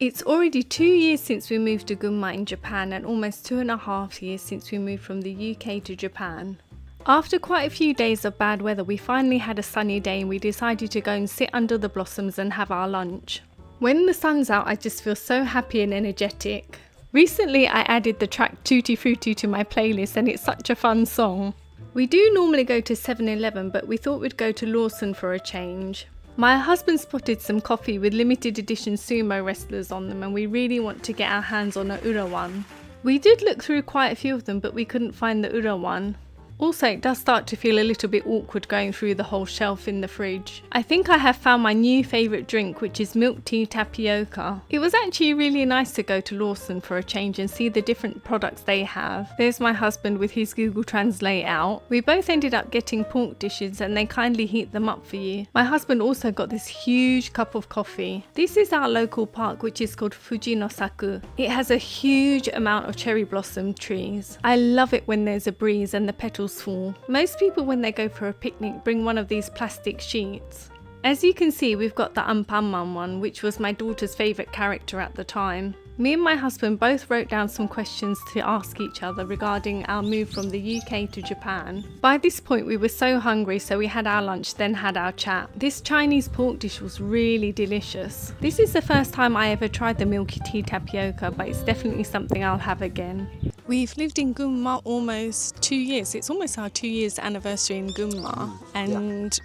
It's already 2 years since we moved to Gunma in Japan and almost 2.5 years since we moved from the UK to Japan. After quite a few days of bad weather, we finally had a sunny day and we decided to go and sit under the blossoms and have our lunch. When the sun's out, I just feel so happy and energetic. Recently, I added the track Tutti Frutti to my playlist and it's such a fun song. We do normally go to 7-Eleven, but we thought we'd go to Lawson for a change. My husband spotted some coffee with limited edition sumo wrestlers on them and we really want to get our hands on a Ura one. We did look through quite a few of them, but we couldn't find the Ura one. Also, it does start to feel a little bit awkward going through the whole shelf in the fridge. I think I have found my new favourite drink, which is milk tea tapioca. It was actually really nice to go to Lawson for a change and see the different products they have. There's my husband with his Google Translate out. We both ended up getting pork dishes and they kindly heat them up for you. My husband also got this huge cup of coffee. This is our local park, which is called Fujinosaku. It has a huge amount of cherry blossom trees. I love it when there's a breeze and the petals fall. Most people when they go for a picnic bring one of these plastic sheets. As you can see, we've got the Anpanman one, which was my daughter's favourite character at the time. Me and my husband both wrote down some questions to ask each other regarding our move from the UK to Japan. By this point we were so hungry, so we had our lunch then had our chat. This Chinese pork dish was really delicious. This is the first time I ever tried the milky tea tapioca, but it's definitely something I'll have again. We've lived in Gunma almost 2 years. It's almost our 2 years anniversary in Gunma, and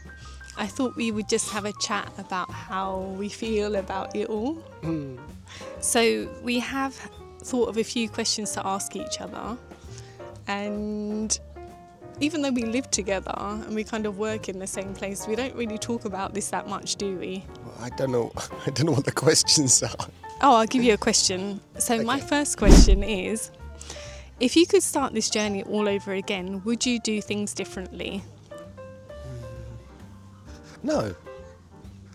I thought we would just have a chat about how we feel about it all. So we have thought of a few questions to ask each other, and even though we live together and we kind of work in the same place, we don't really talk about this that much, do we? Well, I don't know what the questions are. Oh, I'll give you a question. So Okay. My first question is, if you could start this journey all over again, would you do things differently? No.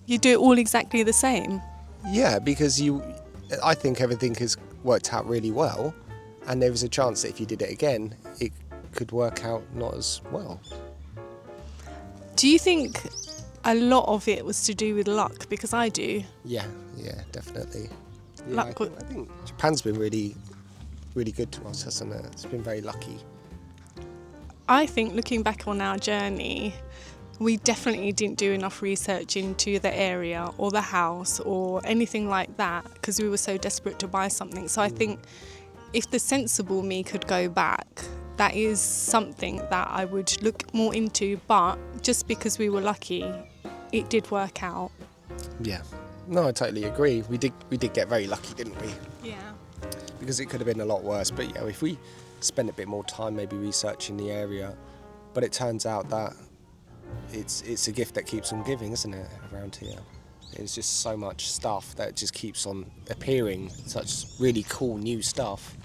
You do it all exactly the same? Yeah, because I think everything has worked out really well, and there is a chance that if you did it again, it could work out not as well. Do you think a lot of it was to do with luck? Because I do. Yeah, definitely. Yeah, Luck I think Japan's been really good to us, hasn't it? It's been very lucky. I think looking back on our journey, we definitely didn't do enough research into the area or the house or anything like that because we were so desperate to buy something. So I think if the sensible me could go back, that is something that I would look more into, but just because we were lucky, it did work out. Yeah. No, I totally agree. We did get very lucky, didn't we? Yeah. Because it could have been a lot worse. But yeah, if we spend a bit more time maybe researching the area, but it turns out that it's a gift that keeps on giving, isn't it, around here? There's just so much stuff that just keeps on appearing, such really cool new stuff.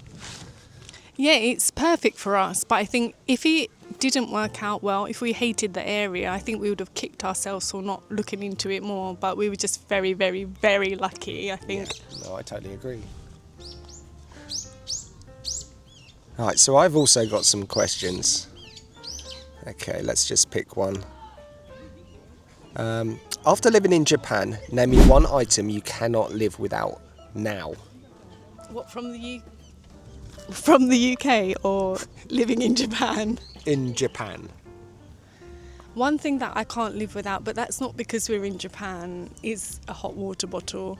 Yeah, it's perfect for us, but I think if it didn't work out well, if we hated the area, I think we would have kicked ourselves for not looking into it more, but we were just very, very, very lucky, I think. Yeah, no, I totally agree. Right, so I've also got some questions. Okay, let's just pick one. After living in Japan, name me one item you cannot live without now. What, from the UK or living in Japan? In Japan. One thing that I can't live without, but that's not because we're in Japan, is a hot water bottle.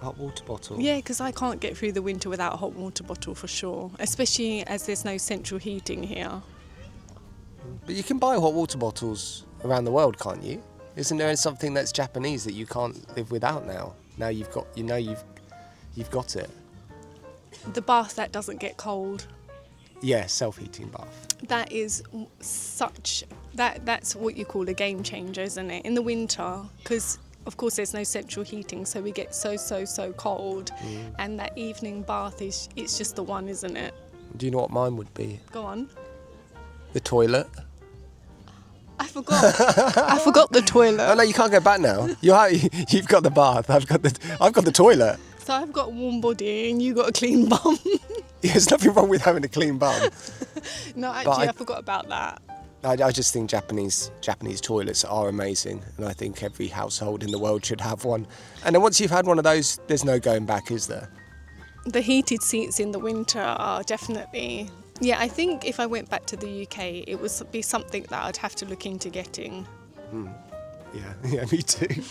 Hot water bottle? Yeah, because I can't get through the winter without a hot water bottle for sure, especially as there's no central heating here. But you can buy hot water bottles around the world, can't you? Isn't there something that's Japanese that you can't live without now? Now you've got it. The bath that doesn't get cold. Yeah, self-heating bath. That is that's what you call a game changer, isn't it? In the winter, because of course there's no central heating, so we get so cold, and that evening bath it's just the one, isn't it? Do you know what mine would be? Go on. The toilet. I forgot. I forgot the toilet. Oh no, you can't go back now. You've got the bath. I've got the toilet. So I've got a warm body and you got a clean bum. There's nothing wrong with having a clean bum. No, actually, I forgot about that. I just think Japanese toilets are amazing, and I think every household in the world should have one. And then once you've had one of those, there's no going back, is there? The heated seats in the winter are definitely... Yeah, I think if I went back to the UK, it would be something that I'd have to look into getting. Yeah, me too.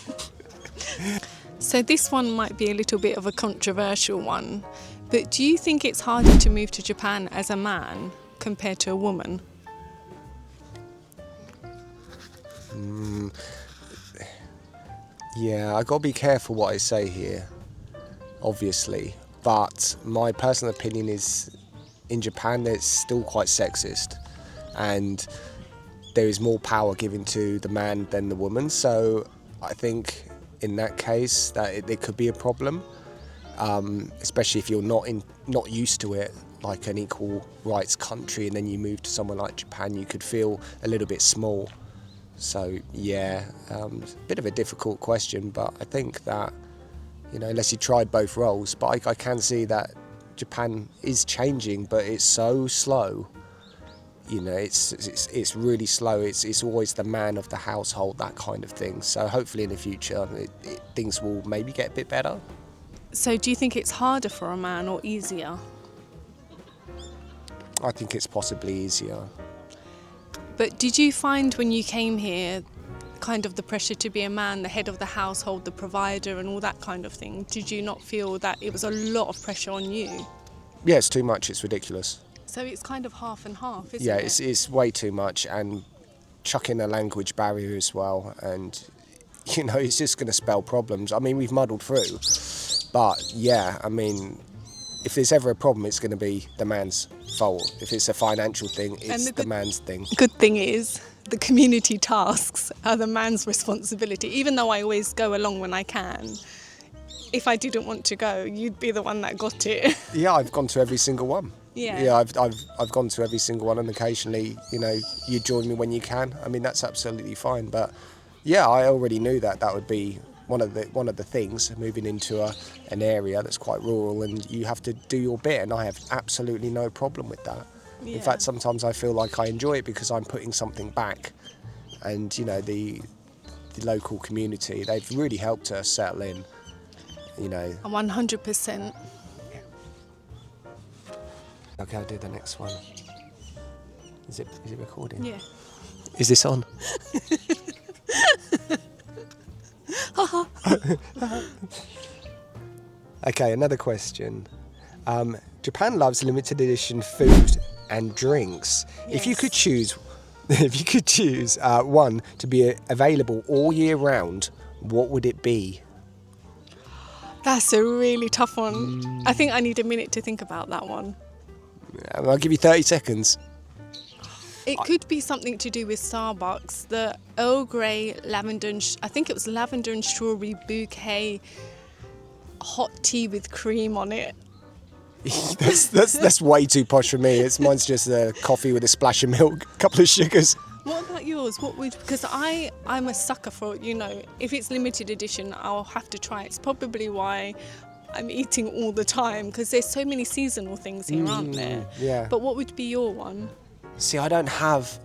So this one might be a little bit of a controversial one, but do you think it's harder to move to Japan as a man compared to a woman? Yeah, I got to be careful what I say here, obviously. But my personal opinion is, in Japan, it's still quite sexist, and there is more power given to the man than the woman. So I think in that case that it could be a problem, especially if you're not used to it, like an equal rights country, and then you move to somewhere like Japan, you could feel a little bit small. So yeah, a bit of a difficult question, but I think that, unless you tried both roles, but I can see that Japan is changing, but it's so slow. It's really slow. It's always the man of the household, that kind of thing. So hopefully in the future things will maybe get a bit better. So do you think it's harder for a man or easier? I think it's possibly easier. But did you find when you came here kind of the pressure to be a man, the head of the household, the provider and all that kind of thing? Did you not feel that it was a lot of pressure on you? Yeah, it's too much. It's ridiculous. So it's kind of half and half, isn't Yeah, it? it's way too much, and chuck in a language barrier as well, and it's just going to spell problems. I mean, we've muddled through, but yeah, I mean, if there's ever a problem, it's going to be the man's fault. If it's a financial thing, it's the man's thing. Good thing is, the community tasks are the man's responsibility, even though I always go along when I can. If I didn't want to go, you'd be the one that got it. Yeah, I've gone to every single one. Yeah, I've gone to every single one, and occasionally, you join me when you can. I mean, that's absolutely fine. But yeah, I already knew that would be one of the things, moving into an area that's quite rural, and you have to do your bit, and I have absolutely no problem with that. Yeah. In fact, sometimes I feel like I enjoy it because I'm putting something back, and the local community, they've really helped us settle in. 100%. Okay, I'll do the next one. Is it recording? Yeah. Is this on? Okay, another question. Japan loves limited edition food and drinks. Yes. If you could choose one to be available all year round, what would it be? That's a really tough one. I think I need a minute to think about that one. I'll give you 30 seconds. It could be something to do with Starbucks. The Earl Grey lavender, I think it was lavender and strawberry bouquet, hot tea with cream on it. that's way too posh for me. Mine's just a coffee with a splash of milk, a couple of sugars. What about yours? Because I'm a sucker for, if it's limited edition, I'll have to try it. It's probably why I'm eating all the time, because there's so many seasonal things here, aren't there? Yeah. But what would be your one? See, I don't have...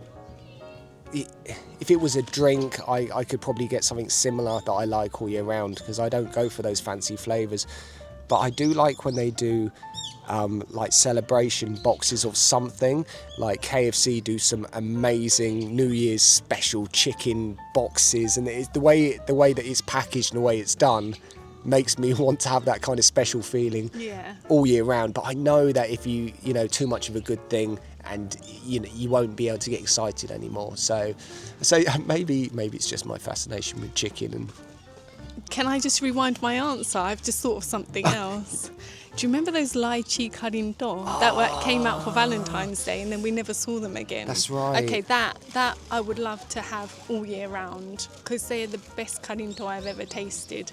If it was a drink, I could probably get something similar that I like all year round, because I don't go for those fancy flavours. But I do like when they do like celebration boxes of something. Like KFC do some amazing New Year's special chicken boxes, and the way that it's packaged and the way it's done makes me want to have that kind of special feeling all year round. But I know that if you too much of a good thing, and you won't be able to get excited anymore. So maybe it's just my fascination with chicken. And can I just rewind my answer? I've just thought of something else. Do you remember those lychee karinto that came out for Valentine's Day, and then we never saw them again? That's right. Okay, that I would love to have all year round, because they're the best karinto I've ever tasted.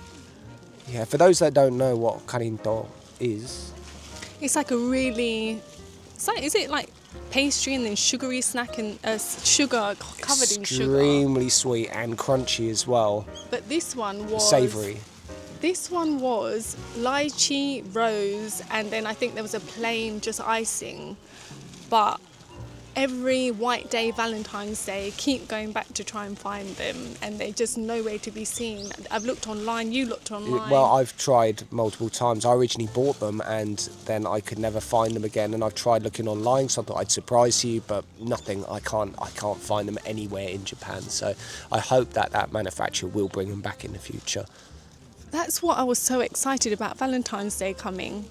Yeah, for those that don't know what karinto is, it's like is it like pastry and then sugary snack, and sugar covered in sugar? Extremely sweet and crunchy as well. But this one was savoury. This one was lychee, rose, and then I think there was a plain just icing. But every White Day, Valentine's Day, keep going back to try and find them, and they're just nowhere to be seen. I've looked online, you looked online. Well, I've tried multiple times. I originally bought them and then I could never find them again, and I've tried looking online, so I thought I'd surprise you, but nothing. I can't find them anywhere in Japan, so I hope that manufacturer will bring them back in the future. That's what I was so excited about Valentine's Day coming,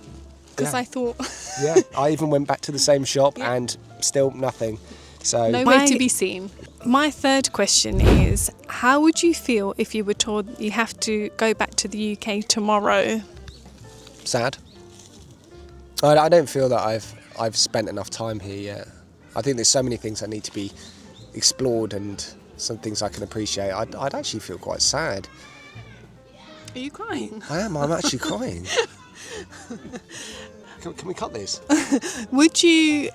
because I thought... Yeah, I even went back to the same shop and still nothing. So nowhere to be seen. My third question is, how would you feel if you were told you have to go back to the UK tomorrow? Sad. I don't feel that I've spent enough time here yet. I think there's so many things that need to be explored and some things I can appreciate. I'd actually feel quite sad. Are you crying? I am. I'm actually crying. Can we cut this? Would you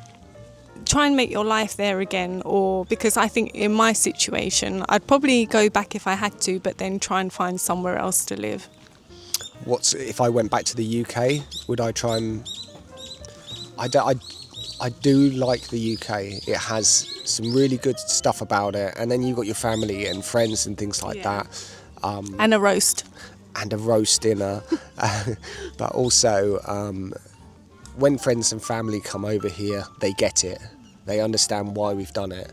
try and make your life there again, or because I think in my situation I'd probably go back if I had to, but then try and find somewhere else to live? If I went back to the UK, would I try and... I do like the UK. It has some really good stuff about it, and then you've got your family and friends and things like that. And a roast. And a roast dinner. But also, when friends and family come over here, they get it. They understand why we've done it.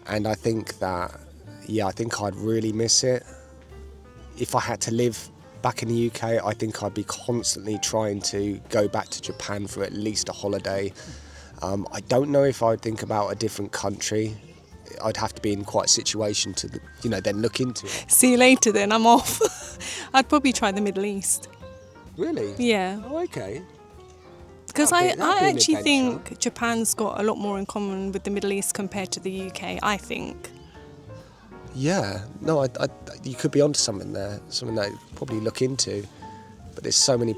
And I think that, I think I'd really miss it. If I had to live back in the UK, I think I'd be constantly trying to go back to Japan for at least a holiday. I don't know if I'd think about a different country. I'd have to be in quite a situation to, then look into it. See you later then, I'm off. I'd probably try the Middle East. Really? Yeah. Oh, okay. Because I That'd be an actually adventure. think Japan's got a lot more in common with the Middle East compared to the UK, I think. Yeah. No, you could be onto something there, something that I'd probably look into. But there's so many,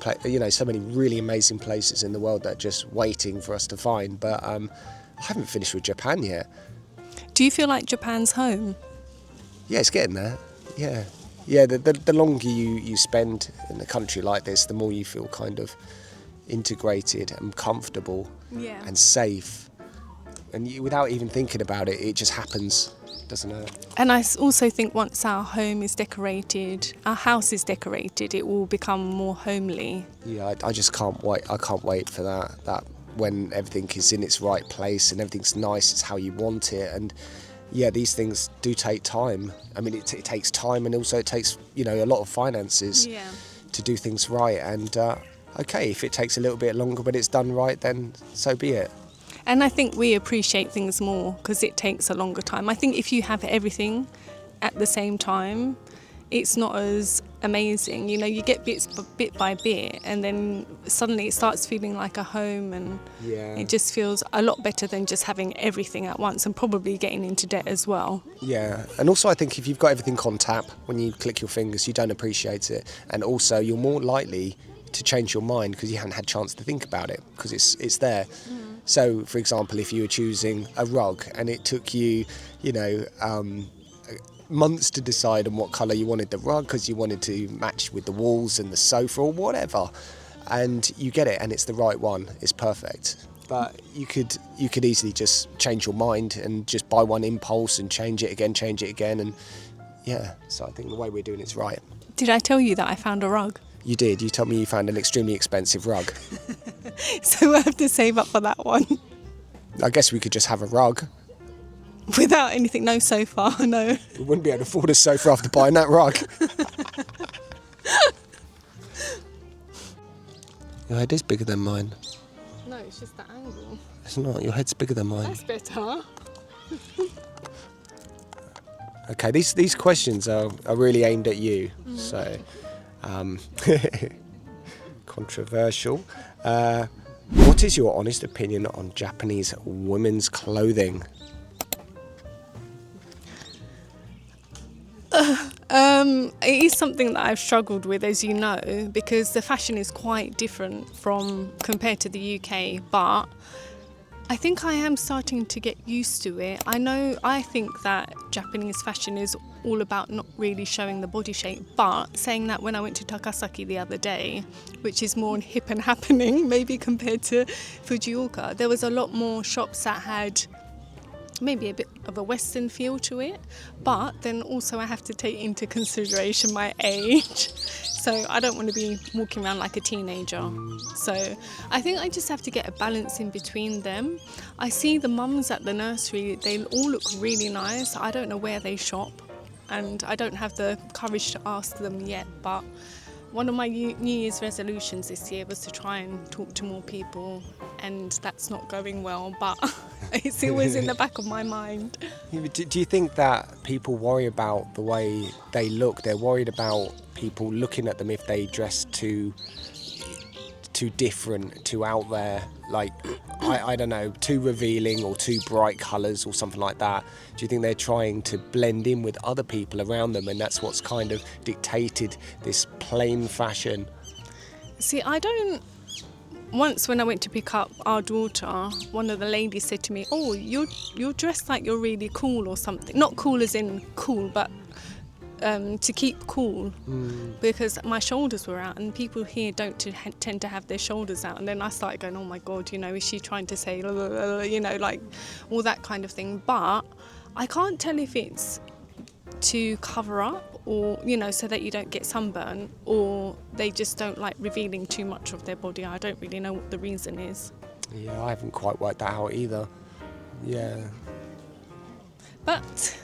so many really amazing places in the world that are just waiting for us to find. But I haven't finished with Japan yet. Do you feel like Japan's home? Yeah, it's getting there. Yeah. Yeah, the longer you spend in a country like this, the more you feel kind of integrated and comfortable and safe. And without even thinking about it, it just happens, doesn't it? And I also think once our home is decorated, our house is decorated, it will become more homely. Yeah, I just can't wait. I can't wait for that when everything is in its right place and everything's nice, it's how you want it. And yeah, these things do take time. I mean, it takes time, and also it takes, a lot of finances to do things right. And okay, if it takes a little bit longer but it's done right, then so be it. And I think we appreciate things more because it takes a longer time. I think if you have everything at the same time, it's not as amazing. You get bit by bit, and then suddenly it starts feeling like a home, and it just feels a lot better than just having everything at once and probably getting into debt as well. Yeah, and also I think if you've got everything on tap, when you click your fingers, you don't appreciate it. And also you're more likely to change your mind because you haven't had a chance to think about it because it's there. So, for example, if you were choosing a rug and it took you, months to decide on what colour you wanted the rug because you wanted to match with the walls and the sofa or whatever, and you get it and it's the right one, it's perfect. But you could easily just change your mind and just buy one impulse and change it again, and so I think the way we're doing it's right. Did I tell you that I found a rug? You did. You told me you found an extremely expensive rug. So I have to save up for that one. I guess we could just have a rug. Without anything, no sofa, no. We wouldn't be able to afford a sofa after buying that rug. Your head is bigger than mine. No, it's just the angle. It's not. Your head's bigger than mine. That's better. Okay, these questions are really aimed at you. So, controversial. What is your honest opinion on Japanese women's clothing? It is something that I've struggled with, as you know, because the fashion is quite different compared to the UK, but I think I am starting to get used to it. I think that Japanese fashion is all about not really showing the body shape, but saying that, when I went to Takasaki the other day, which is more hip and happening maybe compared to Fujioka, there was a lot more shops that had maybe a bit of a Western feel to it, but then also I have to take into consideration my age. So I don't want to be walking around like a teenager. So I think I just have to get a balance in between them. I see the mums at the nursery, they all look really nice. I don't know where they shop, and I don't have the courage to ask them yet, but one of my New Year's resolutions this year was to try and talk to more people, and that's not going well, but it's always in the back of my mind. Do you think that people worry about the way they look? They're worried about people looking at them if they dress too different, too out there, like, I don't know, too revealing or too bright colours or something like that. Do you think they're trying to blend in with other people around them, and that's what's kind of dictated this plain fashion? See, I don't... Once when I went to pick up our daughter, one of the ladies said to me, "Oh, you're dressed like you're really cool or something." Not cool as in cool, but to keep cool, because my shoulders were out, and people here don't tend to have their shoulders out. And then I started going, oh my God, is she trying to say, like all that kind of thing. But I can't tell if it's to cover up, or so that you don't get sunburn, or they just don't like revealing too much of their body. I don't really know what the reason is. Yeah, I haven't quite worked that out either. Yeah. But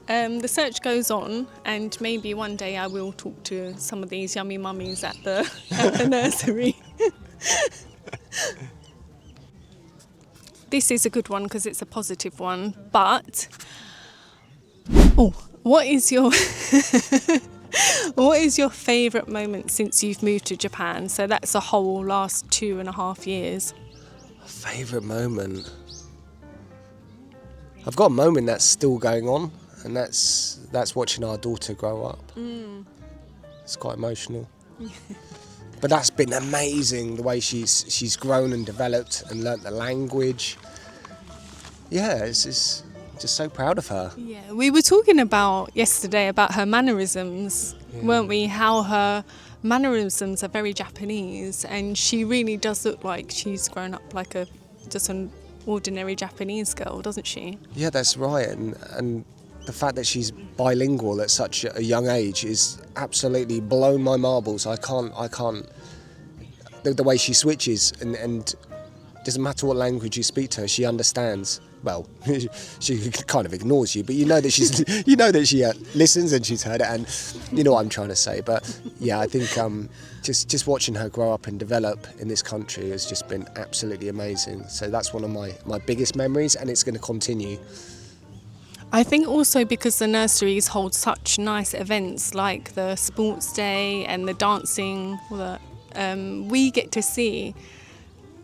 the search goes on, and maybe one day I will talk to some of these yummy mummies at the nursery. This is a good one because it's a positive one, but what is your favourite moment since you've moved to Japan? So that's the whole last 2.5 years. Favourite moment? I've got a moment that's still going on, and that's watching our daughter grow up. It's quite emotional. But that's been amazing, the way she's grown and developed and learnt the language. Yeah, it's just so proud of her. Yeah, we were talking yesterday about her mannerisms, weren't we? How her mannerisms are very Japanese, and she really does look like she's grown up like just an ordinary Japanese girl, doesn't she? Yeah, that's right, and the fact that she's bilingual at such a young age is absolutely blown my marbles. I can't. The way she switches, and doesn't matter what language you speak to her, she understands. Well, she kind of ignores you, but you know that she listens, and she's heard it, and you know what I'm trying to say. But yeah, I think just watching her grow up and develop in this country has just been absolutely amazing. So that's one of my biggest memories, and it's going to continue. I think also because the nurseries hold such nice events like the sports day and the dancing, we get to see,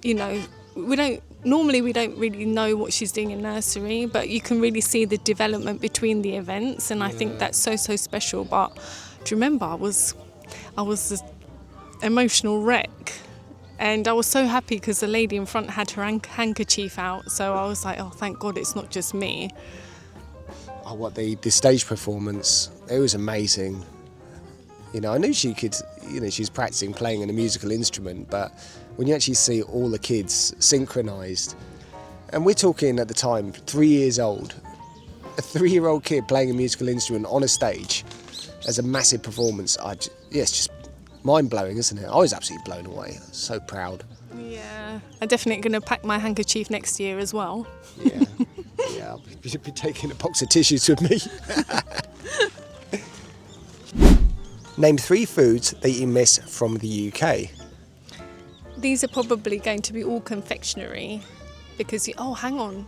we don't really know what she's doing in nursery, but you can really see the development between the events, and I think that's so special. But do you remember I was an emotional wreck, and I was so happy because the lady in front had her handkerchief out, so I was like, oh, thank God it's not just me. Oh, what the stage performance, it was amazing. I knew she could, she was practicing playing a musical instrument, but when you actually see all the kids synchronised, and we're talking at the time 3 years old, a 3-year-old kid playing a musical instrument on a stage as a massive performance, it's just mind-blowing, isn't it? I was absolutely blown away. So proud. Yeah, I'm definitely going to pack my handkerchief next year as well. Yeah, I'll be taking a box of tissues with me. Name 3 foods that you miss from the UK. These are probably going to be all confectionery because, hang on.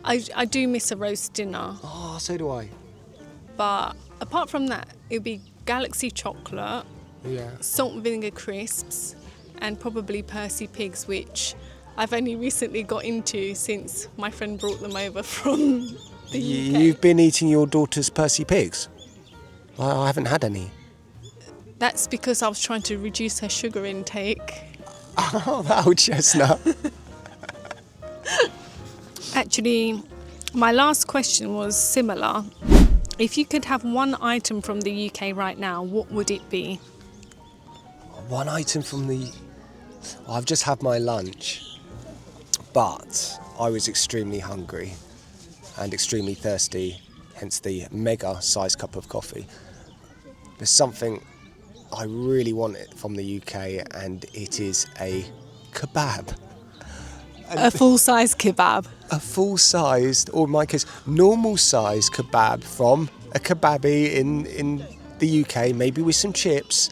I do miss a roast dinner. Oh, so do I. But apart from that, it would be Galaxy chocolate, salt and vinegar crisps, and probably Percy pigs, which I've only recently got into since my friend brought them over from the UK. You've been eating your daughter's Percy pigs? I haven't had any. That's because I was trying to reduce her sugar intake. Oh, that old chestnut. Actually, my last question was similar. If you could have one item from the UK right now, what would it be? One item from the... I've just had my lunch, but I was extremely hungry. and extremely thirsty, hence the mega size cup of coffee. There's something I really want from the UK, and it is a kebab. A full-size kebab. A full-sized, or in my case, normal-sized kebab from a kebabi in the UK, maybe with some chips.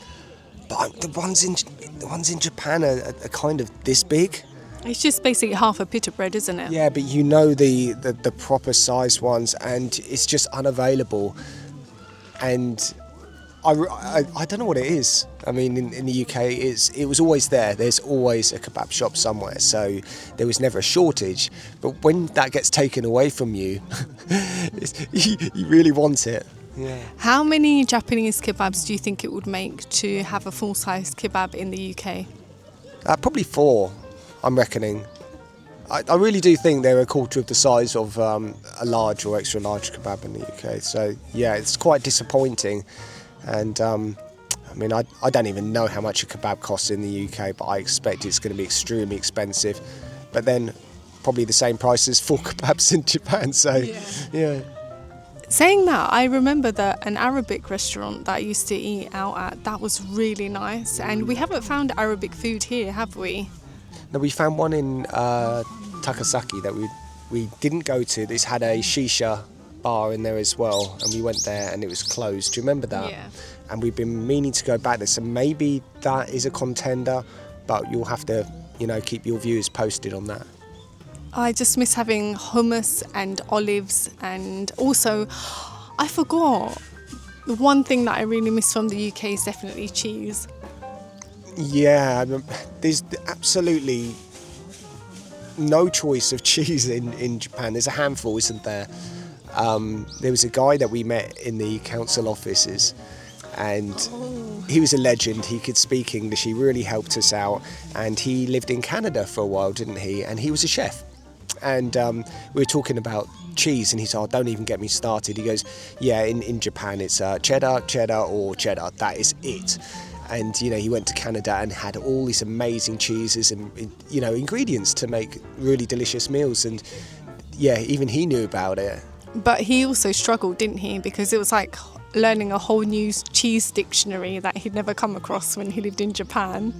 But the ones in Japan are kind of this big. It's just basically half a pita bread, isn't it? Yeah, but you know the proper size ones, and it's just unavailable. And I don't know what it is. I mean, in the UK, it was always there. There's always a kebab shop somewhere, so there was never a shortage. But when that gets taken away from you, you really want it. Yeah. How many Japanese kebabs do you think it would make to have a full-size kebab in the UK? Probably 4, I'm reckoning. I really do think they're a quarter of the size of a large or extra large kebab in the UK. So yeah, it's quite disappointing. And I mean, I don't even know how much a kebab costs in the UK, but I expect it's going to be extremely expensive. But then probably the same price as 4 kebabs in Japan. So yeah. Saying that, I remember that an Arabic restaurant that I used to eat out at, that was really nice. And we haven't found Arabic food here, have we? No, we found one in Takasaki that we didn't go to. This had a shisha bar in there as well, and we went there and it was closed. Do you remember that? Yeah. And we've been meaning to go back there, so maybe that is a contender, but you'll have to, keep your viewers posted on that. I just miss having hummus and olives, and also, I forgot, the one thing that I really miss from the UK is definitely cheese. Yeah, there's absolutely no choice of cheese in Japan. There's a handful, isn't there? There was a guy that we met in the council offices, and he was a legend. He could speak English. He really helped us out, and he lived in Canada for a while, didn't he? And he was a chef. And we were talking about cheese, and he said, don't even get me started. He goes, yeah, in Japan it's cheddar, or cheddar. That is it. And, he went to Canada and had all these amazing cheeses and, ingredients to make really delicious meals. And, yeah, even he knew about it. But he also struggled, didn't he? Because it was like learning a whole new cheese dictionary that he'd never come across when he lived in Japan.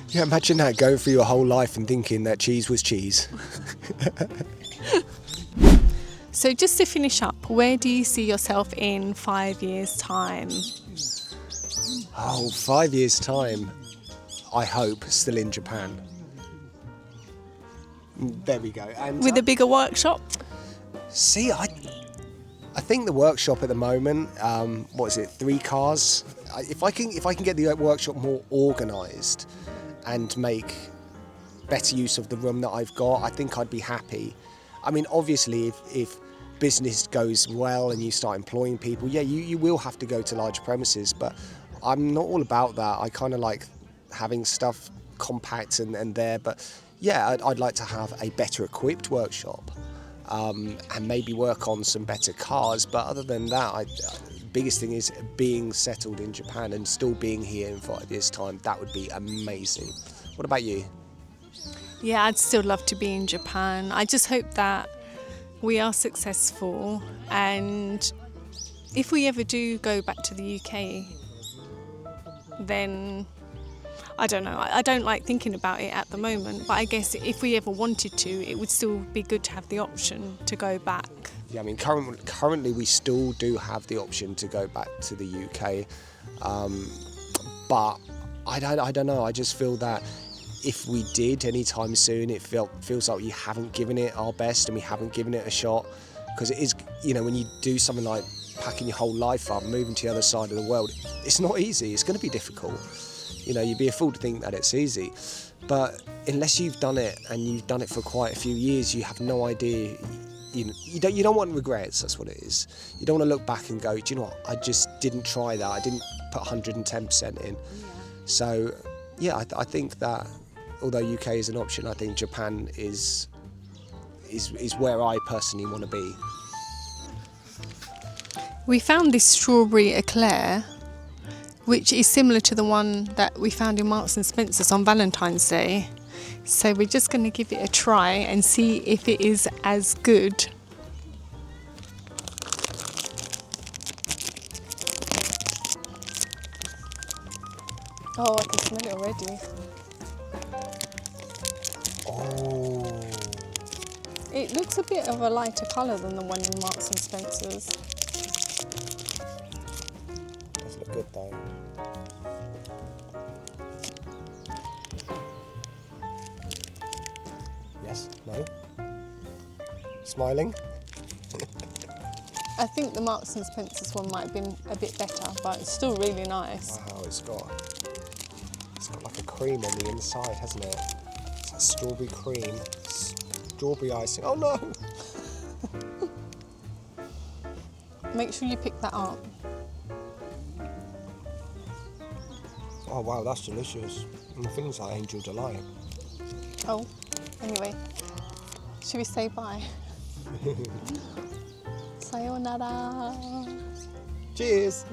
Yeah, imagine that, going through your whole life and thinking that cheese was cheese. So just to finish up, where do you see yourself in 5 years' time? 5 years' time, I hope, still in Japan. There we go. And with a bigger workshop? See, I think the workshop at the moment, 3 cars? If I can get the workshop more organised and make better use of the room that I've got, I think I'd be happy. I mean, obviously, if business goes well and you start employing people, yeah, you will have to go to larger premises, but I'm not all about that. I kind of like having stuff compact and there, but yeah, I'd like to have a better equipped workshop. And maybe work on some better cars, but other than that, biggest thing is being settled in Japan and still being here in 5 years' time. That would be amazing. What about you? Yeah, I'd still love to be in Japan. I just hope that we are successful, and if we ever do go back to the UK, then I don't know. I don't like thinking about it at the moment, but I guess if we ever wanted to, it would still be good to have the option to go back. Yeah, I mean, currently we still do have the option to go back to the UK, but I don't know. I just feel that if we did anytime soon, it feels like we haven't given it our best and we haven't given it a shot, because it is, when you do something like packing your whole life up, moving to the other side of the world, it's not easy. It's going to be difficult. You'd be a fool to think that it's easy, but unless you've done it and you've done it for quite a few years, you have no idea. You don't want regrets. That's what it is. You don't want to look back and go, do you know what? I just didn't try that. I didn't put 110% in. So yeah, I think that although UK is an option, I think Japan is where I personally want to be. We found this strawberry eclair, which is similar to the one that we found in Marks and Spencer's on Valentine's Day. So we're just going to give it a try and see if it is as good. Oh, I can smell it already. Oh, It looks a bit of a lighter colour than the one in Marks and Spencer's. does look good though. Yes, no? Smiling? I think the Marks and Spencer's one might have been a bit better, but it's still really nice. Wow, it's got like a cream on the inside, hasn't it? It's like strawberry cream, strawberry icing. Oh no! Make sure you pick that up. Oh wow, that's delicious. And the thing's like Angel Delight. Oh, anyway, should we say bye? Sayonara. Cheers!